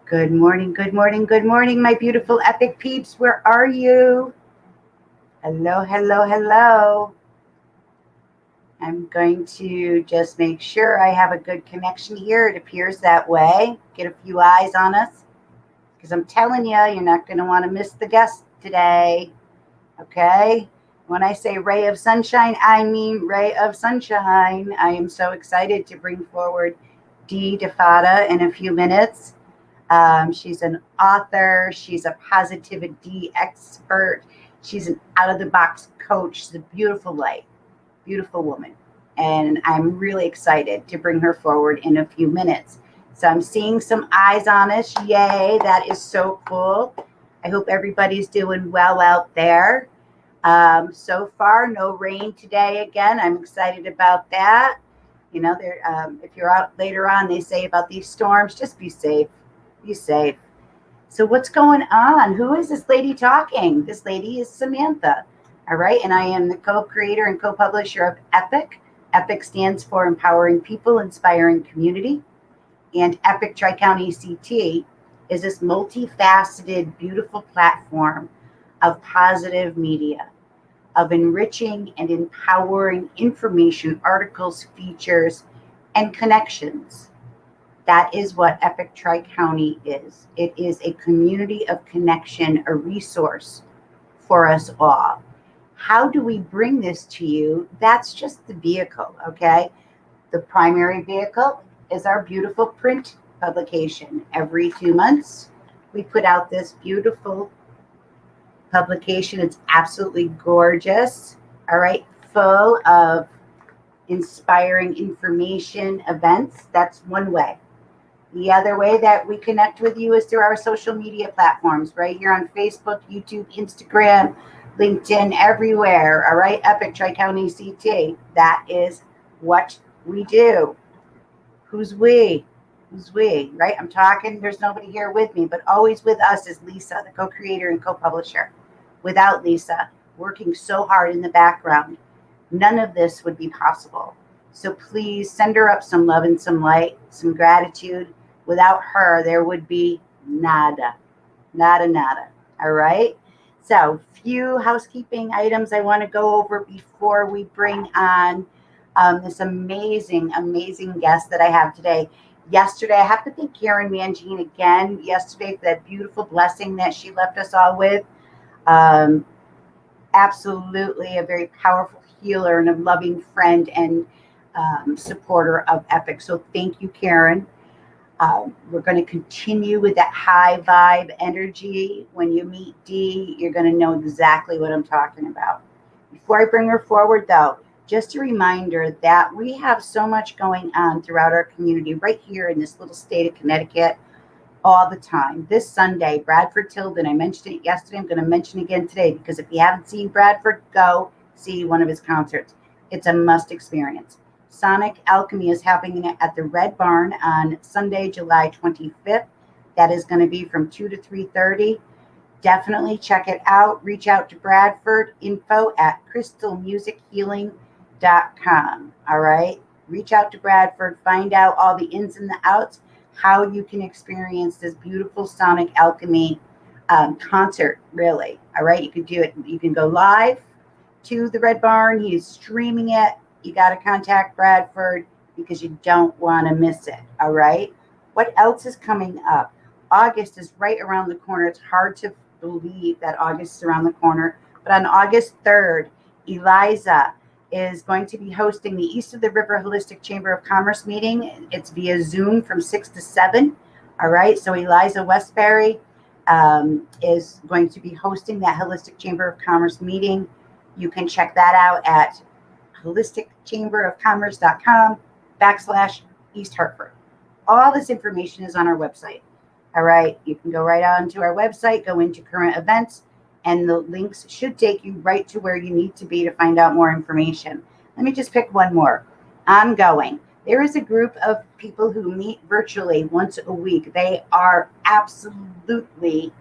Good morning, good morning, good morning, my beautiful epic peeps. Where are you? Hello, hello, hello. I'm going to just make sure I have a good connection here. It appears that way. Get a few eyes on us because I'm telling you, you're not going to want to miss the guest today. Okay? When I say ray of sunshine, I mean ray of sunshine. I am so excited to bring forward Dee DiFatta in a few minutes. She's an author. She's a positivity expert. She's an out of the box coach. She's a beautiful light, beautiful woman. And I'm really excited to bring her forward in a few minutes. So I'm seeing some eyes on us. Yay, that is so cool. I hope everybody's doing well out there. So far, no rain today again. I'm excited about that. You know, if you're out later on, they say about these storms, just be safe. Be safe. So what's going on? Who is this lady talking? This lady is Samantha. All right. And I am the co-creator and co-publisher of E.P.I.C. E.P.I.C stands for Empowering People, Inspiring Community. And E.P.I.C Tri-County CT is this multifaceted, beautiful platform of positive media, of enriching and empowering information, articles, features, and connections. That is what E.P.I.C Tri-County is. It is a community of connection, a resource for us all. How do we bring this to you? That's just the vehicle, okay? The primary vehicle is our beautiful print publication. Every 2 months, we put out this beautiful publication. It's absolutely gorgeous, all right? Full of inspiring information, events. That's one way. The other way that we connect with you is through our social media platforms, right here on Facebook, YouTube, Instagram, LinkedIn, everywhere. All right, E.P.I.C Tri-County CT. That is what we do. Who's we? Who's we? Right? I'm talking. There's nobody here with me, but always with us is Lisa, the co-creator and co-publisher. Without Lisa, working so hard in the background, none of this would be possible. So please send her up some love and some light, some gratitude. Without her, there would be nada. Nada, nada. All right? So, few housekeeping items I want to go over before we bring on this amazing, amazing guest that I have today. Yesterday, I have to thank Karen Mangine again. Yesterday, for that beautiful blessing that she left us all with. Absolutely a very powerful healer and a loving friend and supporter of E.P.I.C. So thank you, Karen. We're going to continue with that high vibe energy. When you meet Dee, you're going to know exactly what I'm talking about. Before I bring her forward, though, just a reminder that we have so much going on throughout our community right here in this little state of Connecticut all the time. This Sunday, Bradford Tilden, I mentioned it yesterday. I'm going to mention it again today because if you haven't seen Bradford, go see one of his concerts. It's a must experience. Sonic Alchemy is happening at the Red Barn on Sunday, July 25th. That is going to be from 2 to 3:30. Definitely check it out. Reach out to Bradford, info@crystalmusichealing.com. All right. Reach out to Bradford. Find out all the ins and the outs, how you can experience this beautiful Sonic Alchemy concert, really. All right. You can do it. You can go live to the Red Barn. He's streaming it. You got to contact Bradford because you don't want to miss it. All right. What else is coming up? August is right around the corner. It's hard to believe that August is around the corner. But on August 3rd, Eliza is going to be hosting the East of the River Holistic Chamber of Commerce meeting. It's via Zoom from 6 to 7. All right. So Eliza Westbury is going to be hosting that Holistic Chamber of Commerce meeting. You can check that out at holisticchamberofcommerce.com/East Hartford. All this information is on our website. All right. You can go right on to our website, go into current events, and the links should take you right to where you need to be to find out more information. Let me just pick one more. Ongoing. There is a group of people who meet virtually once a week. They are absolutely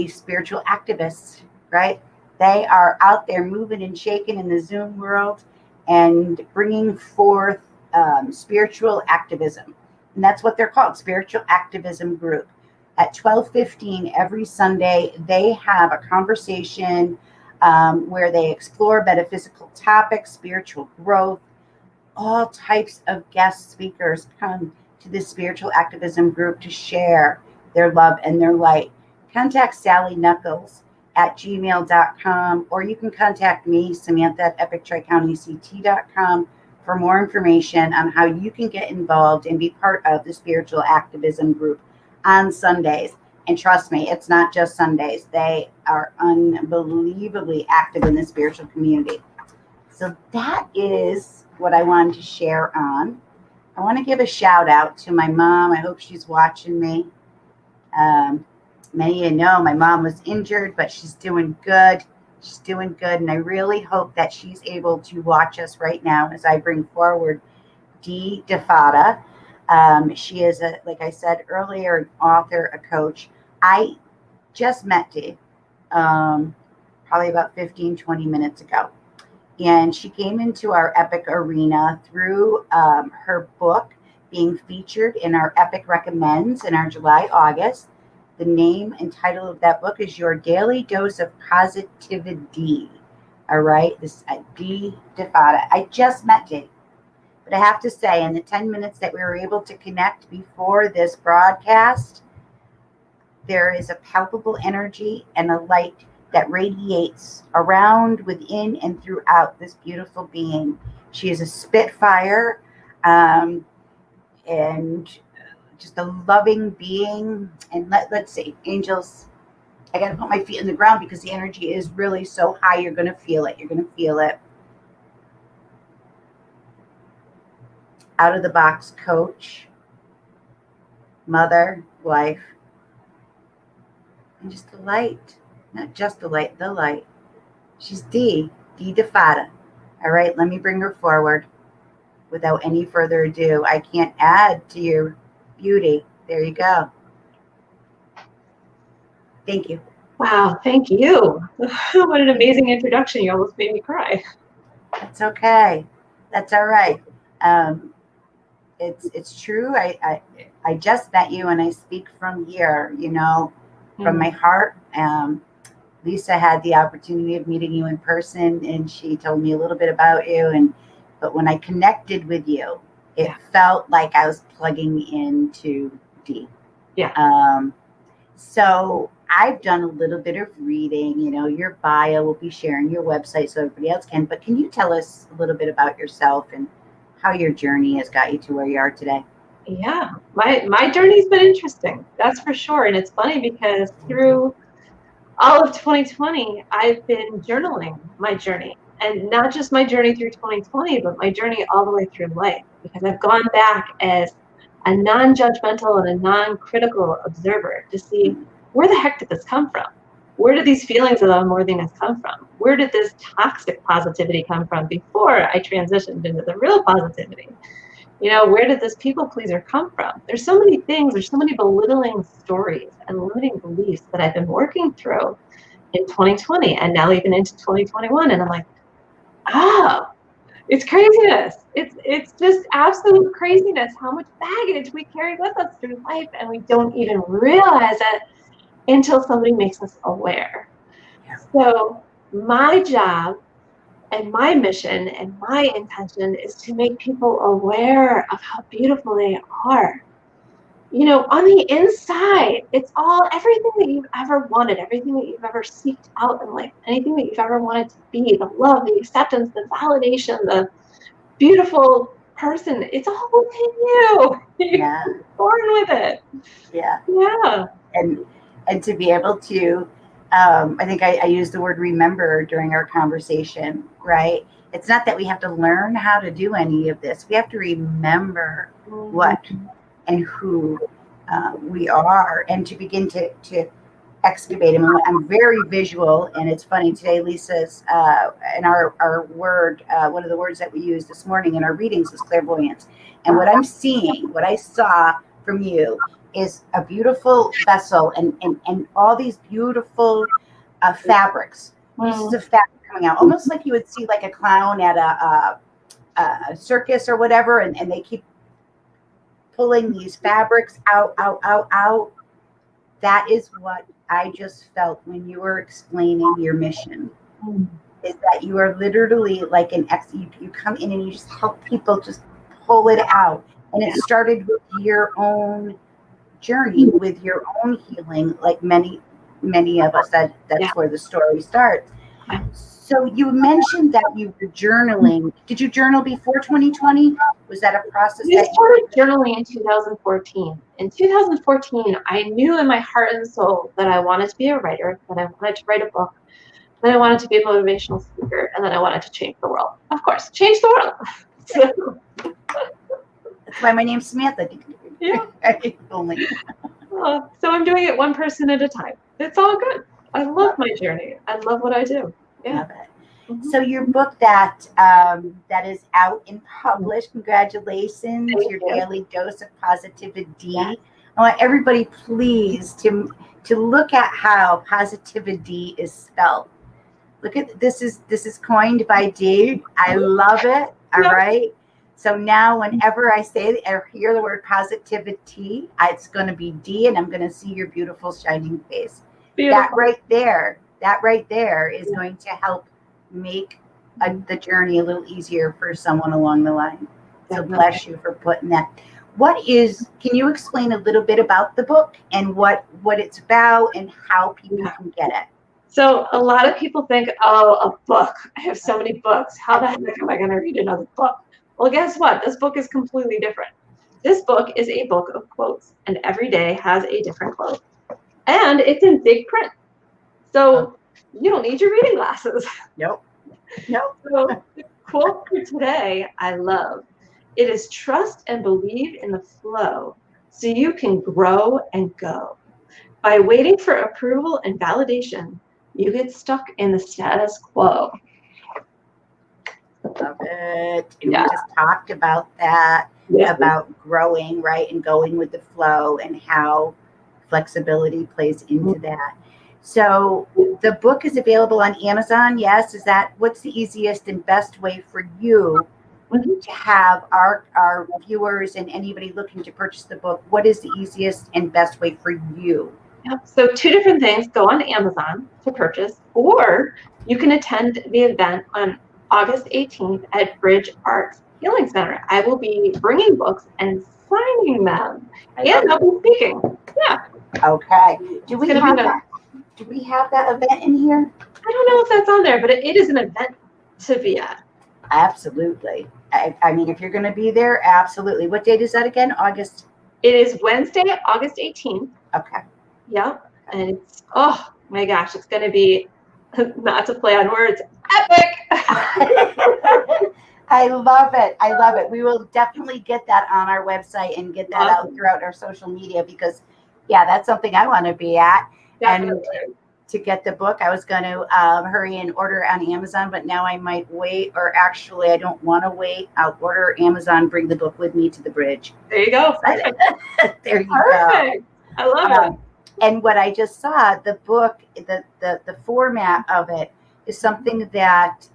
spiritual activists, right? They are out there moving and shaking in the Zoom world and bringing forth spiritual activism. And that's what they're called, Spiritual Activism Group. At 12:15 every Sunday, they have a conversation where they explore metaphysical topics, spiritual growth. All types of guest speakers come to this spiritual activism group to share their love and their light. Contact Sally Knuckles at gmail.com, or you can contact me, Samantha at epictricountyct.com, for more information on how you can get involved and be part of the spiritual activism group on Sundays. And trust me, it's not just Sundays. They are unbelievably active in the spiritual community. So that is what I wanted to share on. I want to give a shout out to my mom. I hope she's watching me. Many of you know my mom was injured, but she's doing good. She's doing good. And I really hope that she's able to watch us right now as I bring forward Dee DiFatta. She is, like I said earlier, an author, a coach. I just met Dee probably about 15, 20 minutes ago. And she came into our Epic arena through her book being featured in our Epic Recommends in our July, August. The name and title of that book is Your Daily Dose of Positivity. All right, this is Dee DiFatta. I just met Dee, but I have to say, in the 10 minutes that we were able to connect before this broadcast, there is a palpable energy and a light that radiates around, within, and throughout this beautiful being. She is a spitfire and just a loving being. And let's see, angels, I got to put my feet in the ground because the energy is really so high. You're going to feel it. You're going to feel it. Out of the box coach, mother, wife, and just the light. Not just the light, the light. She's Dee DiFatta. All right, let me bring her forward. Without any further ado, I can't add to your beauty. There you go. Thank you. Wow, thank you. What an amazing introduction. You almost made me cry. That's okay. That's all right. It's true. I just met you, and I speak from here, from my heart. Lisa had the opportunity of meeting you in person, and she told me a little bit about you. But when I connected with you, it felt like I was plugging into Dee. Yeah. So I've done a little bit of reading. Your bio. We'll be sharing your website so everybody else can. But can you tell us a little bit about yourself and how your journey has got you to where you are today? Yeah, my journey's been interesting. That's for sure. And it's funny because through all of 2020, I've been journaling my journey, and not just my journey through 2020, but my journey all the way through life, because I've gone back as a non-judgmental and a non-critical observer to see, where the heck did this come from? Where did these feelings of unworthiness come from? Where did this toxic positivity come from before I transitioned into the real positivity? Where did this people pleaser come from? There's so many things, there's so many belittling stories and limiting beliefs that I've been working through in 2020 and now even into 2021. And I'm like, it's craziness. It's just absolute craziness how much baggage we carry with us through life, and we don't even realize it until somebody makes us aware. So my job and my mission and my intention is to make people aware of how beautiful they are. On the inside, it's all, everything that you've ever wanted, everything that you've ever seeked out in life, anything that you've ever wanted to be, the love, the acceptance, the validation, the beautiful person, it's all within you. Yeah. You're born with it. Yeah. Yeah. And to be able to, I think I used the word remember during our conversation, right? It's not that we have to learn how to do any of this. We have to remember what and who we are, and to begin to excavate them. I'm very visual, and it's funny today, Lisa's, and our word, one of the words that we used this morning in our readings is clairvoyance. And what I'm seeing, what I saw from you, is a beautiful vessel and all these beautiful fabrics, pieces of fabric coming out, almost like you would see like a clown at a circus or whatever, and they keep pulling these fabrics out, out. That is what I just felt when you were explaining your mission. Is that you are literally like you come in and you just help people just pull it out. And it started with your own journey, with your own healing, like many of us. That's where the story starts. So you mentioned that you were journaling. Did you journal before 2020? Was that a process? I started journaling in 2014. In 2014, I knew in my heart and soul that I wanted to be a writer, that I wanted to write a book, that I wanted to be a motivational speaker, and that I wanted to change the world. Of course, change the world. That's why my name's Samantha. Yeah. So I'm doing it one person at a time. It's all good. I love my journey. I love what I do. Yeah. Love it. Mm-hmm. So your book that is out and published, congratulations, Thank your you. daily dose of positivity. Yeah. I want everybody please to look at how positivity is spelled. Look at this is coined by Dee. I love it. All right. So now whenever I say or hear the word positivity, it's going to be D, and I'm going to see your beautiful shining face. Beautiful. That right there is going to help make the journey a little easier for someone along the line. So bless you for putting that. Can you explain a little bit about the book and what it's about and how people can get it? So a lot of people think, oh, a book. I have so many books. How the heck am I going to read another book? Well, guess what? This book is completely different. This book is a book of quotes, and every day has a different quote. And it's in big print. So you don't need your reading glasses. Nope. So the quote for today, I love. It is trust and believe in the flow so you can grow and go. By waiting for approval and validation, you get stuck in the status quo. Love it. And we just talked about that, about growing, right, and going with the flow and how flexibility plays into that. So the book is available on Amazon. Yes. What's the easiest and best way for you to have our viewers and anybody looking to purchase the book? What is the easiest and best way for you? So two different things. Go on Amazon to purchase, or you can attend the event on August 18th at Bridge Arts Healing Center. I will be bringing books and signing them, and I'll be speaking. Yeah. Okay. Do we have that event in here? I don't know if that's on there, but it is an event to be at. Absolutely. I mean, if you're going to be there, absolutely. What date is that again? August? It is Wednesday, August 18th. Okay. Yep. And it's, oh my gosh, it's going to be, not to play on words, epic. I love it. We will definitely get that on our website and get that out throughout our social media because, that's something I want to be at. Definitely. And to get the book, I was going to hurry and order on Amazon, but now I might wait, or actually I don't want to wait. I'll order Amazon, bring the book with me to the bridge. There you go. Perfect. There you go. I love it. And what I just saw, the book, the format of it is something that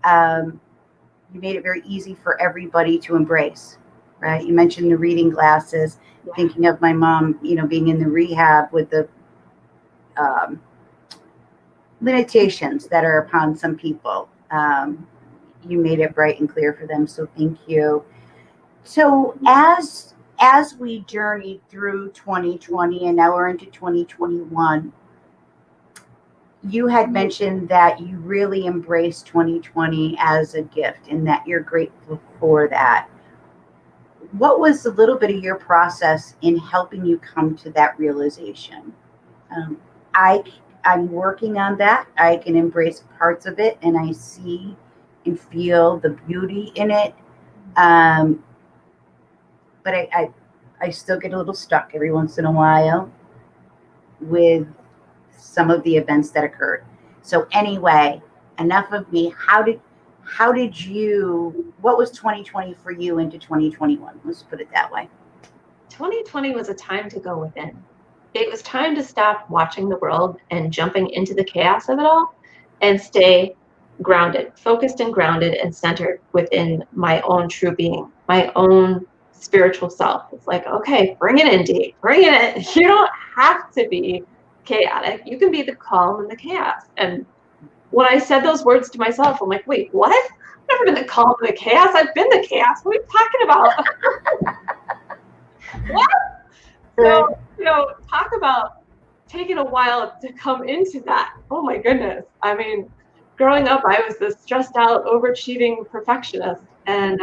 you made it very easy for everybody to embrace, right? You mentioned the reading glasses, thinking of my mom, being in the rehab with the limitations that are upon some people. You made it bright and clear for them, so thank you. So as we journeyed through 2020 and now we're into 2021, you had mentioned that you really embraced 2020 as a gift and that you're grateful for that. What was a little bit of your process in helping you come to that realization? I'm working on that. I can embrace parts of it and I see and feel the beauty in it. But I still get a little stuck every once in a while with some of the events that occurred. So anyway, enough of me. What was 2020 for you into 2021? Let's put it that way. 2020 was a time to go within. It was time to stop watching the world and jumping into the chaos of it all and stay grounded, focused and grounded and centered within my own true being, my own spiritual self. It's like, okay, bring it in, Dee, bring it in. You don't have to be chaotic. You can be the calm and the chaos. And when I said those words to myself, I'm like, wait, what? I've never been the calm and the chaos. I've been the chaos. What are you talking about? What? So, talk about taking a while to come into that. Oh my goodness. I mean, growing up, I was this stressed out, overachieving perfectionist. And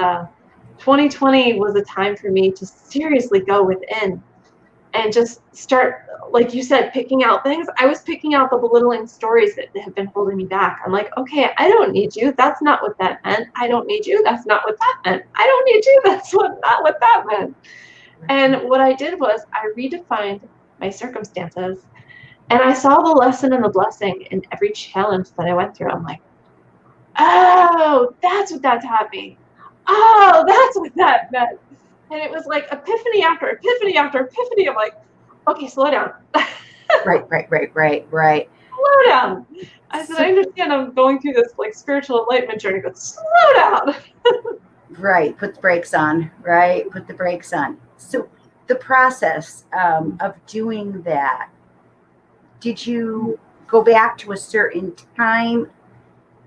2020 was a time for me to seriously go within and just start, like you said, picking out things. I was picking out the belittling stories that have been holding me back. I'm like, okay, I don't need you. That's not what that meant. I don't need you. That's not what that meant. I don't need you. That's not what that meant. And what I did was I redefined my circumstances, and I saw the lesson and the blessing in every challenge that I went through. I'm like, oh, that's what that taught me. Oh, that's what that meant. And it was like epiphany after epiphany after epiphany. I'm like, okay, slow down. Right. Slow down. I said, I understand I'm going through this like spiritual enlightenment journey, but slow down. Right. Put the brakes on. Right. Put the brakes on. So the process of doing that, did you go back to a certain time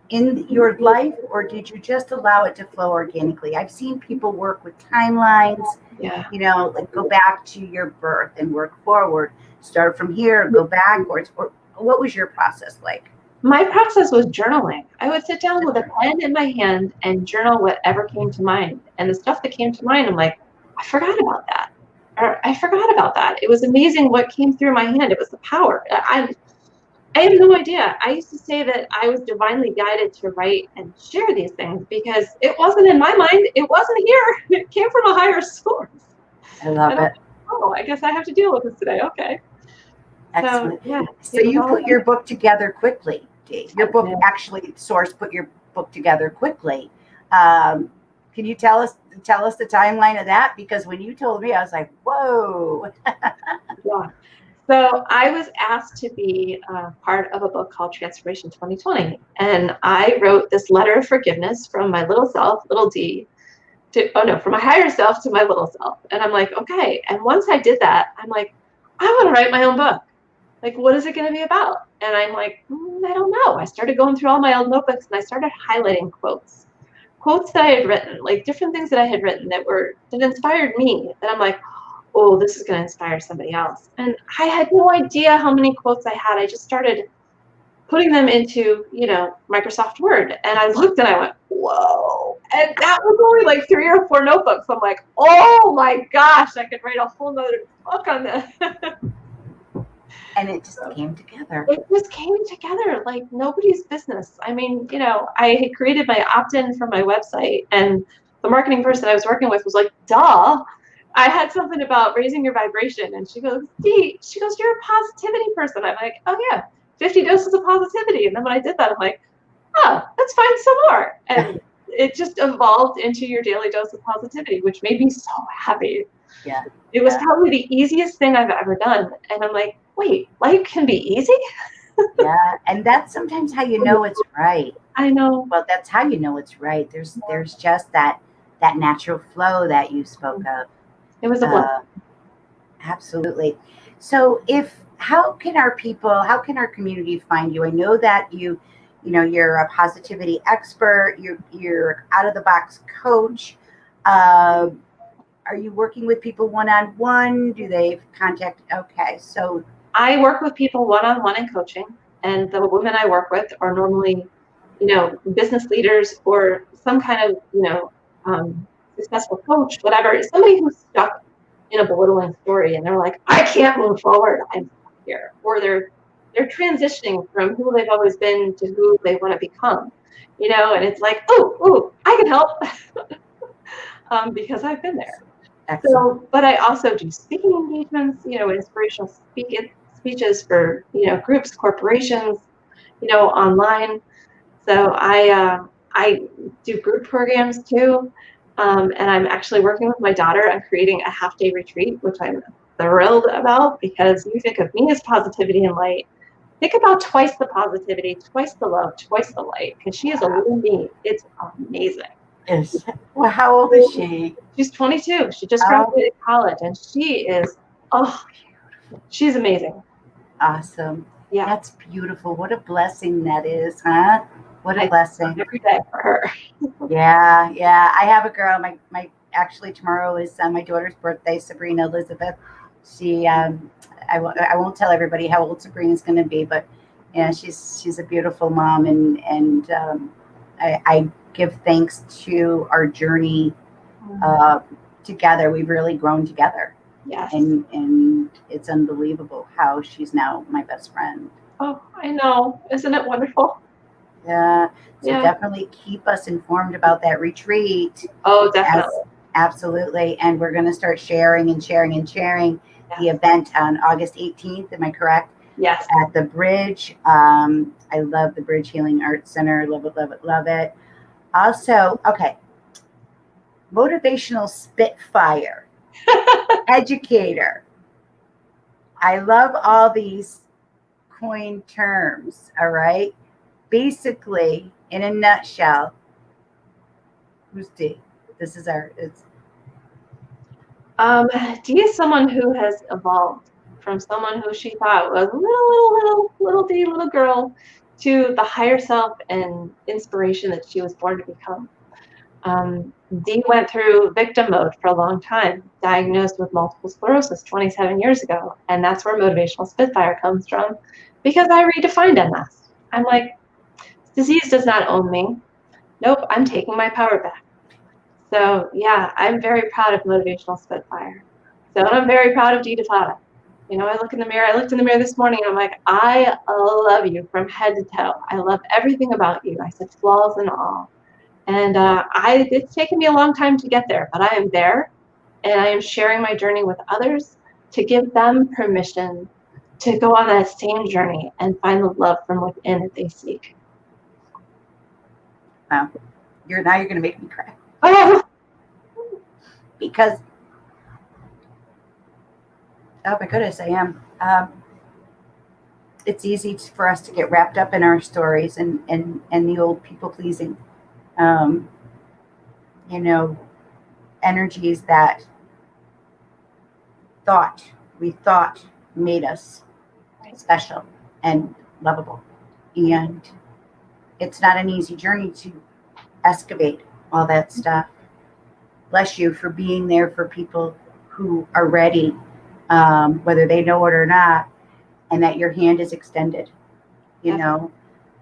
in your life, or did you just allow it to flow organically? I've seen people work with timelines, like go back to your birth and work forward, start from here, go backwards. Or what was your process like? My process was journaling. I would sit down with a pen in my hand and journal whatever came to mind. And the stuff that came to mind, I'm like, I forgot about that. Or I forgot about that. It was amazing what came through my hand. It was the power. I have no idea. I used to say that I was divinely guided to write and share these things because it wasn't in my mind. It wasn't here. It came from a higher source. I love it. I guess I have to deal with this today. Okay. Excellent. So, yeah. So you put your book together quickly, Dee. Your book actually, Source put your book together quickly. Can you tell us the timeline of that? Because when you told me, I was like, whoa. Yeah. So I was asked to be part of a book called Transformation 2020. And I wrote this letter of forgiveness from my little self, little D, from my higher self to my little self. And I'm like, okay. And once I did that, I'm like, I want to write my own book. Like, what is it going to be about? And I'm like, I don't know. I started going through all my old notebooks and I started highlighting quotes that I had written, like different things that I had written that inspired me. And I'm like, oh, this is going to inspire somebody else. And I had no idea how many quotes I had. I just started putting them into, Microsoft Word. And I looked and I went, whoa. And that was only like 3 or 4 notebooks. I'm like, oh my gosh, I could write a whole nother book on this. And it just came together. It just came together like nobody's business. I mean, I had created my opt-in for my website, and the marketing person I was working with was like, duh. I had something about raising your vibration, and she goes, Dee, you're a positivity person. I'm like, oh yeah, 50 doses of positivity. And then when I did that, I'm like, oh, let's find some more. And it just evolved into your daily dose of positivity, which made me so happy. Yeah. It was probably the easiest thing I've ever done. And I'm like, wait, life can be easy? Yeah. And that's sometimes how you know it's right. I know. Well, that's how you know it's right. There's just that natural flow that you spoke of. It was a blessing. Absolutely. So how can our community find you? I know that you're a positivity expert, you're out of the box coach. Are you working with people one-on-one? Do they contact? Okay. So I work with people one-on-one in coaching, and the women I work with are normally, business leaders or some kind of, successful coach, whatever. Somebody who's stuck in a belittling story and they're like, I can't move forward. I'm stuck here. Or they're transitioning from who they've always been to who they want to become, and it's like, oh, I can help because I've been there. excellent. So, but I also do speaking engagements, inspirational speeches for, groups, corporations, online. So I do group programs too. And I'm actually working with my daughter on creating a half-day retreat, which I'm thrilled about, because you think of me as positivity and light. Think about twice the positivity, twice the love, twice the light, because she is a little me. It's amazing. Well, how old is she? She's 22. She just Oh, graduated college, and she is, oh, she's amazing. awesome. Yeah, That's beautiful. What a blessing that is, huh? What a I blessing. every day for her. Yeah, yeah. I have a girl. My actually tomorrow is my daughter's birthday, Sabrina Elizabeth. She I won't tell everybody how old Sabrina's going to be, but yeah, she's a beautiful mom, and I give thanks to our journey uh, together. We've really grown together, Yes. and it's unbelievable how she's now my best friend. Oh, I know. Isn't it wonderful? Yeah. So Yeah. definitely keep us informed about that retreat. Oh, As definitely. absolutely, and we're going to start sharing and sharing and sharing the Yes. event on August 18th. Am I correct? Yes. At the Bridge. I love the Bridge Healing Arts Center. Love it, love it, love it. Also, okay, motivational spitfire, educator. I love all these coined terms. All right. Basically, in a nutshell, who's D? This is our. It's Dee is someone who has evolved from someone who she thought was little Dee, little girl, to the higher self and inspiration that she was born to become. Dee went through victim mode for a long time, diagnosed with multiple sclerosis 27 years ago, and that's where motivational spitfire comes from, because I redefined MS. I'm like, disease does not own me. Nope, I'm taking my power back. So yeah, I'm very proud of motivational spitfire. So and I'm very proud of Dee DiFatta. You know, I look in the mirror. I looked in the mirror this morning and I'm like, I love you from head to toe. I love everything about you. I said flaws and all. And it's taken me a long time to get there, but I am there, and I am sharing my journey with others to give them permission to go on that same journey and find the love from within that they seek. wow. You're going to make me cry Oh, because oh my goodness, I am. It's easy for us to get wrapped up in our stories and the old people pleasing, um, you know, energies that we thought made us special and lovable. And it's not an easy journey to excavate all that stuff. Bless you for being there for people who are ready, whether they know it or not, and that your hand is extended, you know,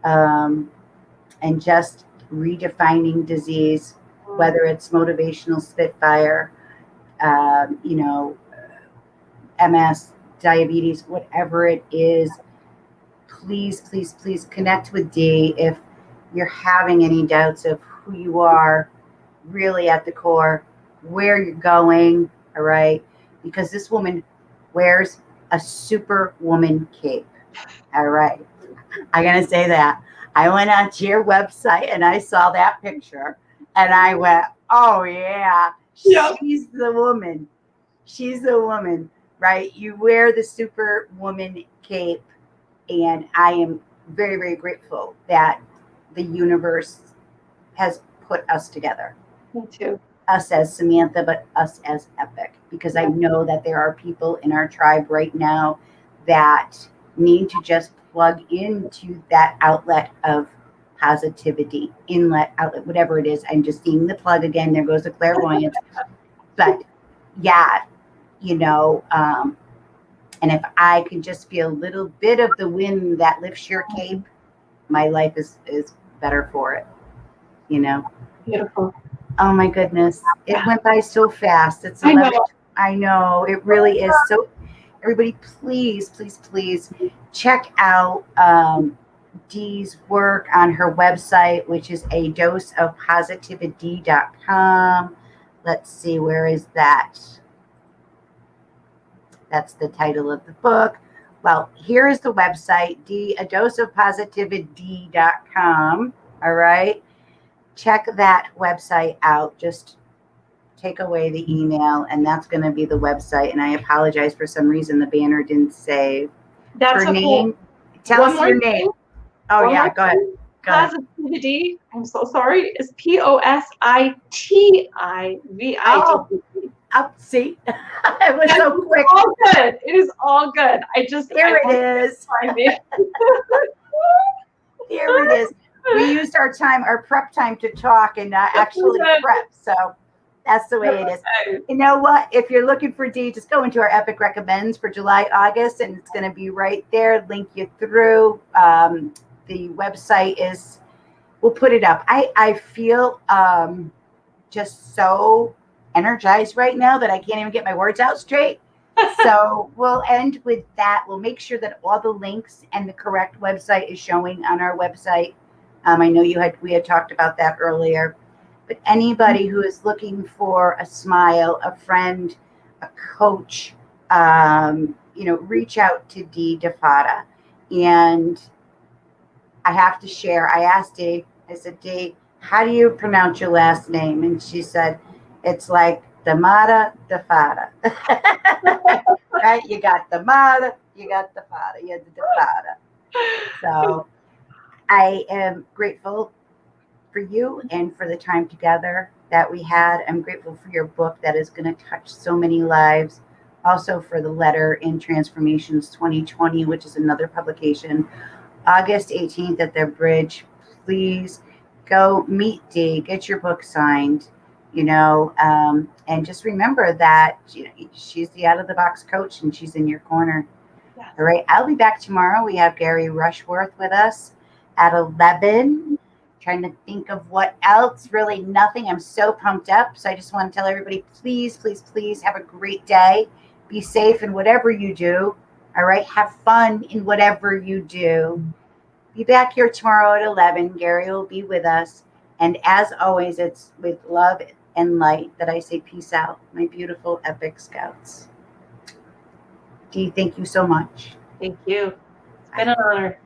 and just redefining disease, whether it's motivational spitfire, you know, MS, diabetes, whatever it is. Please, please, please connect with Dee if you're having any doubts of who you are really at the core, where you're going, all right? Because this woman wears a superwoman cape, all right? I'm going to say that. I went onto your website and I saw that picture and I went, oh, yeah, yeah. she's the woman. She's the woman, right? You wear the superwoman cape, and I am very, very grateful that the universe has put us together. Me too. Us as Samantha, but us as Epic, because I know that there are people in our tribe right now that need to just plug into that outlet of positivity, inlet, outlet, whatever it is. I'm just seeing the plug again. There goes the clairvoyance. But yeah, you know, and if I can just feel a little bit of the wind that lifts your cape, my life is better for it, you know. Beautiful. Oh my goodness. It went by so fast. It's I 11. know. I know. It really is. So everybody, please, please, please check out Dee's work on her website, which is a dose of positividee.com. Let's see, where is that? That's the title of the book. Well, here is the website, a dose of positividee.com. All right. Check that website out. Just take away the email, and that's going to be the website. And I apologize, for some reason the banner didn't save That's her okay. name. Tell One us more your thing. name. Oh, One yeah, more go ahead. thing. Positivity, I'm so sorry, is Positivide. Oh, up, see, it was so quick. All good. It is all good. I There it wanted is. to find it. There it is. We used our prep time to talk and not actually prep. So that's the way it is. You know what? If you're looking for Dee, just go into our Epic Recommends for July, August, and it's going to be right there. Link you through. The website is, we'll put it up. I feel just so energized right now that I can't even get my words out straight. So we'll end with that. We'll make sure that all the links and the correct website is showing on our website. I know we had talked about that earlier, but anybody who is looking for a smile, a friend, a coach, reach out to Dee DiFatta. And I have to share, I asked Dee, I said, Dee, how do you pronounce your last name? And she said, it's like DiFatta. Right? You got the mother, you got the father, you got the DiFatta. So I am grateful for you and for the time together that we had. I'm grateful for your book that is going to touch so many lives. Also for the letter in Transformations 2020, which is another publication, August 18th at the Bridge. Please go meet Dee, get your book signed, and just remember that she's the out-of-the-box coach and she's in your corner. Yes. All right. I'll be back tomorrow. We have Gary Rushworth with us at 11. Trying to think of what else. Really nothing. I'm so pumped up. So I just want to tell everybody, please, please, please have a great day. Be safe in whatever you do. All right. Have fun in whatever you do. Be back here tomorrow at 11. Gary will be with us. And as always, it's with love and light that I say peace out, my beautiful Epic Scouts. Dee, thank you so much. Thank you. It's been an honor.